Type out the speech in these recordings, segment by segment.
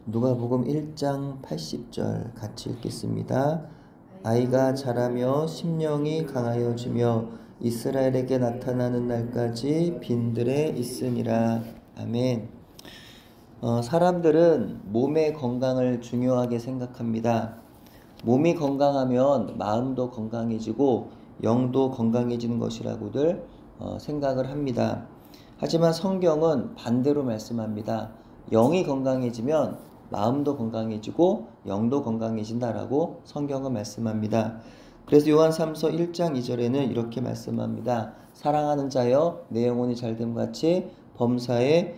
누가복음 1장 80절 같이 읽겠습니다. 아이가 자라며 심령이 강하여지며 이스라엘에게 나타나는 날까지 빈들에 있으니라. 아멘. 사람들은 몸의 건강을 중요하게 생각합니다. 몸이 건강하면 마음도 건강해지고 영도 건강해지는 것이라고들 생각을 합니다. 하지만 성경은 반대로 말씀합니다. 영이 건강해지면 마음도 건강해지고 영도 건강해진다라고 성경은 말씀합니다. 그래서 요한3서 1장 2절에는 이렇게 말씀합니다. 사랑하는 자여 내 영혼이 잘됨 같이 범사에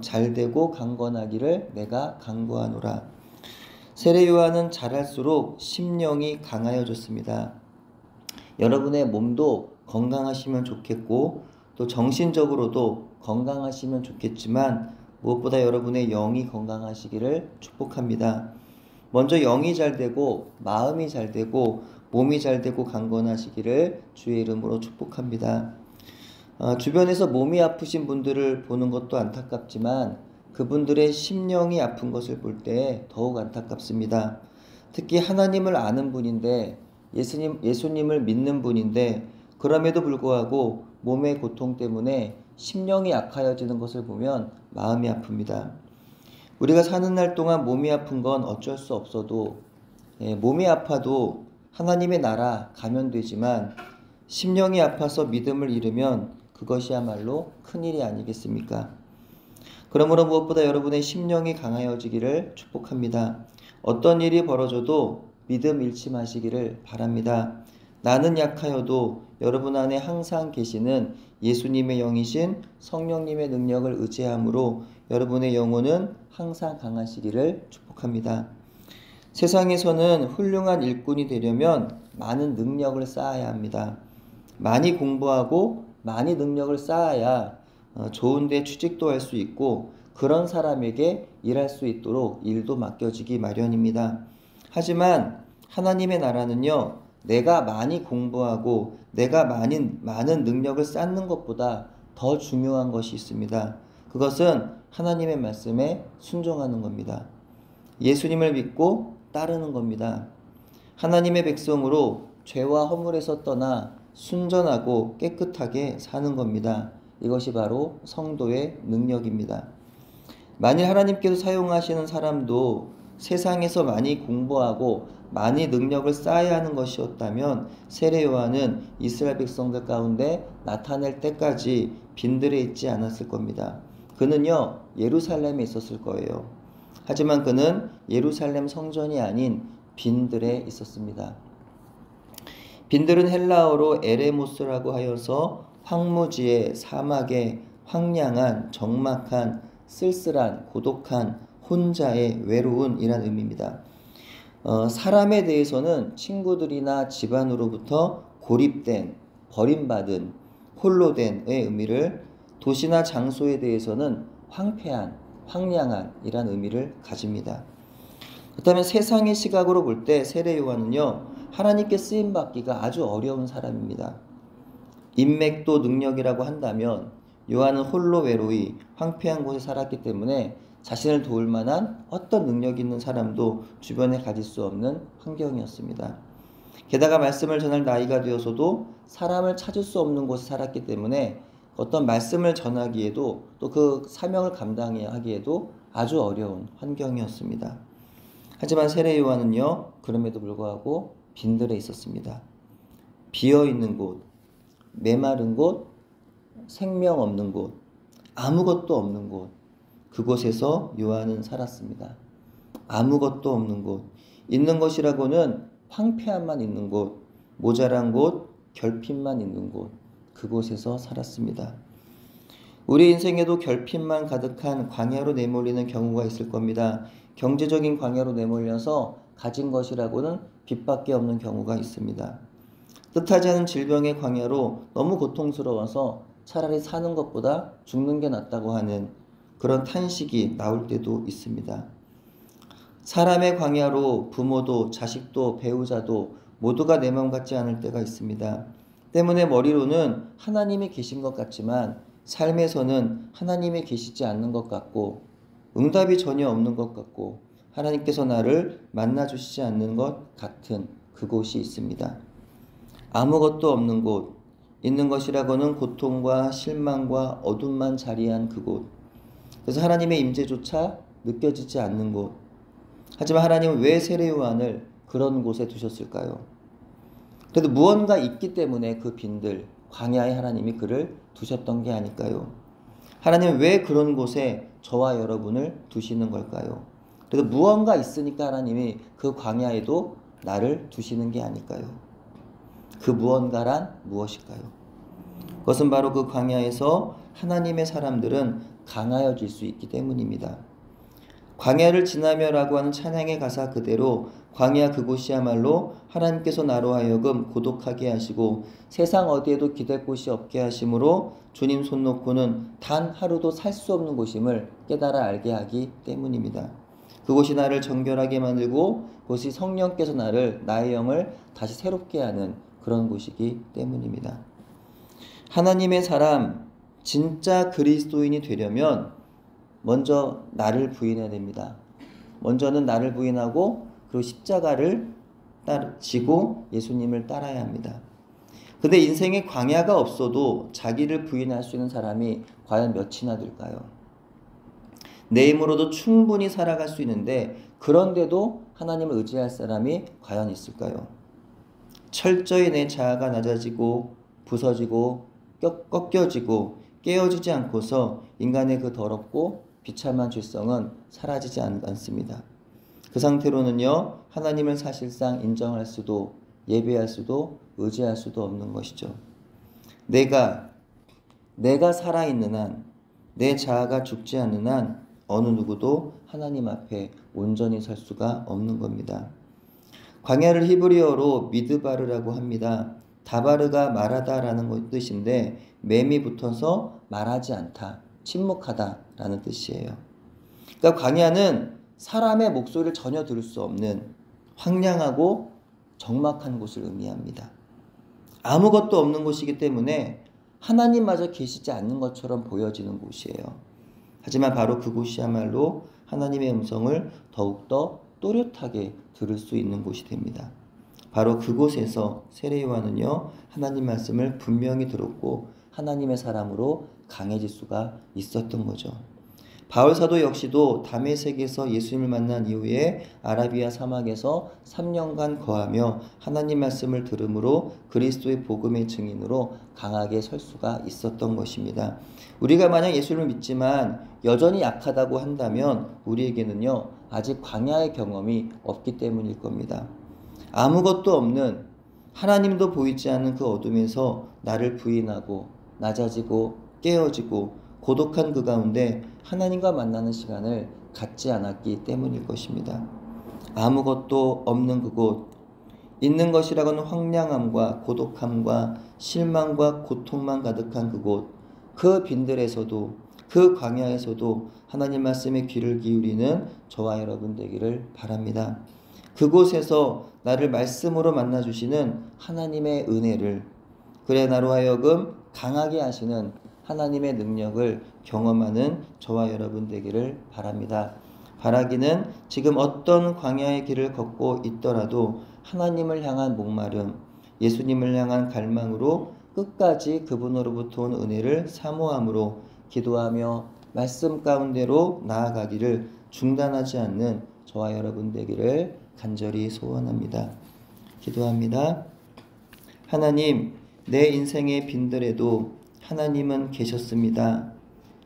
잘되고 강건하기를 내가 간구하노라. 세례 요한은 자랄수록 심령이 강하여졌습니다. 여러분의 몸도 건강하시면 좋겠고 또 정신적으로도 건강하시면 좋겠지만 무엇보다 여러분의 영이 건강하시기를 축복합니다. 먼저 영이 잘되고 마음이 잘되고 몸이 잘되고 강건하시기를 주의 이름으로 축복합니다. 주변에서 몸이 아프신 분들을 보는 것도 안타깝지만 그분들의 심령이 아픈 것을 볼 때 더욱 안타깝습니다. 특히 하나님을 아는 분인데 예수님을 믿는 분인데 그럼에도 불구하고 몸의 고통 때문에 심령이 약하여지는 것을 보면 마음이 아픕니다. 우리가 사는 날 동안 몸이 아픈 건 어쩔 수 없어도 몸이 아파도 하나님의 나라 가면 되지만 심령이 아파서 믿음을 잃으면 그것이야말로 큰일이 아니겠습니까? 그러므로 무엇보다 여러분의 심령이 강하여지기를 축복합니다. 어떤 일이 벌어져도 믿음 잃지 마시기를 바랍니다. 나는 약하여도 여러분 안에 항상 계시는 예수님의 영이신 성령님의 능력을 의지함으로 여러분의 영혼은 항상 강하시기를 축복합니다. 세상에서는 훌륭한 일꾼이 되려면 많은 능력을 쌓아야 합니다. 많이 공부하고 많이 능력을 쌓아야 좋은 데 취직도 할 수 있고 그런 사람에게 일할 수 있도록 일도 맡겨지기 마련입니다. 하지만 하나님의 나라는요, 내가 많이 공부하고 내가 많은 능력을 쌓는 것보다 더 중요한 것이 있습니다. 그것은 하나님의 말씀에 순종하는 겁니다. 예수님을 믿고 따르는 겁니다. 하나님의 백성으로 죄와 허물에서 떠나 순전하고 깨끗하게 사는 겁니다. 이것이 바로 성도의 능력입니다. 만일 하나님께서 사용하시는 사람도 세상에서 많이 공부하고 많이 능력을 쌓아야 하는 것이었다면 세례 요한은 이스라엘 백성들 가운데 나타날 때까지 빈들에 있지 않았을 겁니다. 그는요, 예루살렘에 있었을 거예요. 하지만 그는 예루살렘 성전이 아닌 빈들에 있었습니다. 빈들은 헬라어로 에레모스라고 하여서 황무지에 사막에 황량한 적막한 쓸쓸한 고독한 혼자의 외로운 이란 의미입니다. 사람에 대해서는 친구들이나 집안으로부터 고립된, 버림받은, 홀로 된의 의미를, 도시나 장소에 대해서는 황폐한, 황량한 이란 의미를 가집니다. 그렇다면 세상의 시각으로 볼 때 세례 요한은요, 하나님께 쓰임받기가 아주 어려운 사람입니다. 인맥도 능력이라고 한다면 요한은 홀로 외로이 황폐한 곳에 살았기 때문에 자신을 도울 만한 어떤 능력 있는 사람도 주변에 가질 수 없는 환경이었습니다. 게다가 말씀을 전할 나이가 되어서도 사람을 찾을 수 없는 곳에 살았기 때문에 어떤 말씀을 전하기에도 또 그 사명을 감당하기에도 아주 어려운 환경이었습니다. 하지만 세례 요한은요, 그럼에도 불구하고 빈들에 있었습니다. 비어있는 곳, 메마른 곳, 생명 없는 곳, 아무것도 없는 곳, 그곳에서 요한은 살았습니다. 아무것도 없는 곳, 있는 것이라고는 황폐함만 있는 곳, 모자란 곳, 결핍만 있는 곳, 그곳에서 살았습니다. 우리 인생에도 결핍만 가득한 광야로 내몰리는 경우가 있을 겁니다. 경제적인 광야로 내몰려서 가진 것이라고는 빚밖에 없는 경우가 있습니다. 뜻하지 않은 질병의 광야로 너무 고통스러워서 차라리 사는 것보다 죽는 게 낫다고 하는 그런 탄식이 나올 때도 있습니다. 사람의 광야로 부모도 자식도 배우자도 모두가 내 마음 같지 않을 때가 있습니다. 때문에 머리로는 하나님이 계신 것 같지만 삶에서는 하나님이 계시지 않는 것 같고 응답이 전혀 없는 것 같고 하나님께서 나를 만나주시지 않는 것 같은 그곳이 있습니다. 아무것도 없는 곳, 있는 것이라고는 고통과 실망과 어둠만 자리한 그곳. 그래서 하나님의 임재조차 느껴지지 않는 곳. 하지만 하나님은 왜 세례 요한을 그런 곳에 두셨을까요? 그래도 무언가 있기 때문에 그 빈들, 광야에 하나님이 그를 두셨던 게 아닐까요? 하나님은 왜 그런 곳에 저와 여러분을 두시는 걸까요? 그래도 무언가 있으니까 하나님이 그 광야에도 나를 두시는 게 아닐까요? 그 무언가란 무엇일까요? 그것은 바로 그 광야에서 하나님의 사람들은 강하여질 수 있기 때문입니다. 광야를 지나며라고 하는 찬양의 가사 그대로 광야 그곳이야말로 하나님께서 나로 하여금 고독하게 하시고 세상 어디에도 기댈 곳이 없게 하심으로 주님 손 놓고는 단 하루도 살 수 없는 곳임을 깨달아 알게 하기 때문입니다. 그곳이 나를 정결하게 만들고 그곳이 성령께서 나의 영을 다시 새롭게 하는 그런 곳이기 때문입니다. 하나님의 사람, 진짜 그리스도인이 되려면 먼저 나를 부인해야 됩니다. 먼저는 나를 부인하고 그리고 십자가를 지고 예수님을 따라야 합니다. 근데 인생에 광야가 없어도 자기를 부인할 수 있는 사람이 과연 몇이나 될까요? 내 힘으로도 충분히 살아갈 수 있는데 그런데도 하나님을 의지할 사람이 과연 있을까요? 철저히 내 자아가 낮아지고 부서지고 꺾여지고 깨어지지 않고서 인간의 그 더럽고 비참한 죄성은 사라지지 않습니다. 그 상태로는요, 하나님을 사실상 인정할 수도 예배할 수도 의지할 수도 없는 것이죠. 내가 살아있는 한, 내 자아가 죽지 않는 한 어느 누구도 하나님 앞에 온전히 설 수가 없는 겁니다. 광야를 히브리어로 미드바르라고 합니다. 다바르가 말하다라는 뜻인데 맴이 붙어서 말하지 않다, 침묵하다라는 뜻이에요. 그러니까 광야는 사람의 목소리를 전혀 들을 수 없는 황량하고 적막한 곳을 의미합니다. 아무것도 없는 곳이기 때문에 하나님마저 계시지 않는 것처럼 보여지는 곳이에요. 하지만 바로 그곳이야말로 하나님의 음성을 더욱더 또렷하게 들을 수 있는 곳이 됩니다. 바로 그곳에서 세례 요한은요, 하나님 말씀을 분명히 들었고 하나님의 사람으로 강해질 수가 있었던 거죠. 바울 사도 역시도 다메섹에서 예수님을 만난 이후에 아라비아 사막에서 3년간 거하며 하나님 말씀을 들음으로 그리스도의 복음의 증인으로 강하게 설 수가 있었던 것입니다. 우리가 만약 예수를 믿지만 여전히 약하다고 한다면 우리에게는요, 아직 광야의 경험이 없기 때문일 겁니다. 아무것도 없는, 하나님도 보이지 않는 그 어둠에서 나를 부인하고 낮아지고 깨어지고 고독한 그 가운데 하나님과 만나는 시간을 갖지 않았기 때문일 것입니다. 아무것도 없는 그곳, 있는 것이라고는 황량함과 고독함과 실망과 고통만 가득한 그곳, 그 빈들에서도 그 광야에서도 하나님 말씀에 귀를 기울이는 저와 여러분 되기를 바랍니다. 그곳에서 나를 말씀으로 만나주시는 하나님의 은혜를, 그래 나로 하여금 강하게 하시는 하나님의 능력을 경험하는 저와 여러분 되기를 바랍니다. 바라기는 지금 어떤 광야의 길을 걷고 있더라도 하나님을 향한 목마름, 예수님을 향한 갈망으로 끝까지 그분으로부터 온 은혜를 사모함으로 기도하며 말씀 가운데로 나아가기를 중단하지 않는 저와 여러분 되기를 간절히 소원합니다. 기도합니다. 하나님, 내 인생의 빈들에도 하나님은 계셨습니다.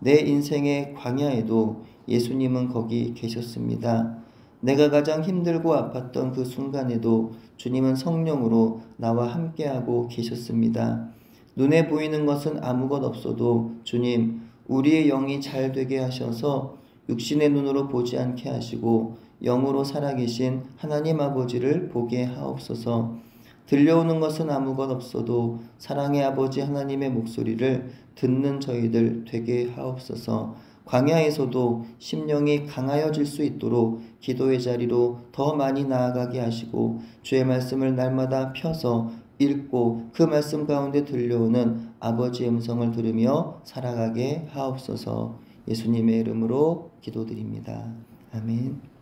내 인생의 광야에도 예수님은 거기 계셨습니다. 내가 가장 힘들고 아팠던 그 순간에도 주님은 성령으로 나와 함께하고 계셨습니다. 눈에 보이는 것은 아무것 없어도 주님, 우리의 영이 잘 되게 하셔서 육신의 눈으로 보지 않게 하시고 영으로 살아계신 하나님 아버지를 보게 하옵소서. 들려오는 것은 아무것 없어도 사랑의 아버지 하나님의 목소리를 듣는 저희들 되게 하옵소서. 광야에서도 심령이 강하여질 수 있도록 기도의 자리로 더 많이 나아가게 하시고 주의 말씀을 날마다 펴서 읽고 그 말씀 가운데 들려오는 아버지의 음성을 들으며 살아가게 하옵소서. 예수님의 이름으로 기도드립니다. 아멘.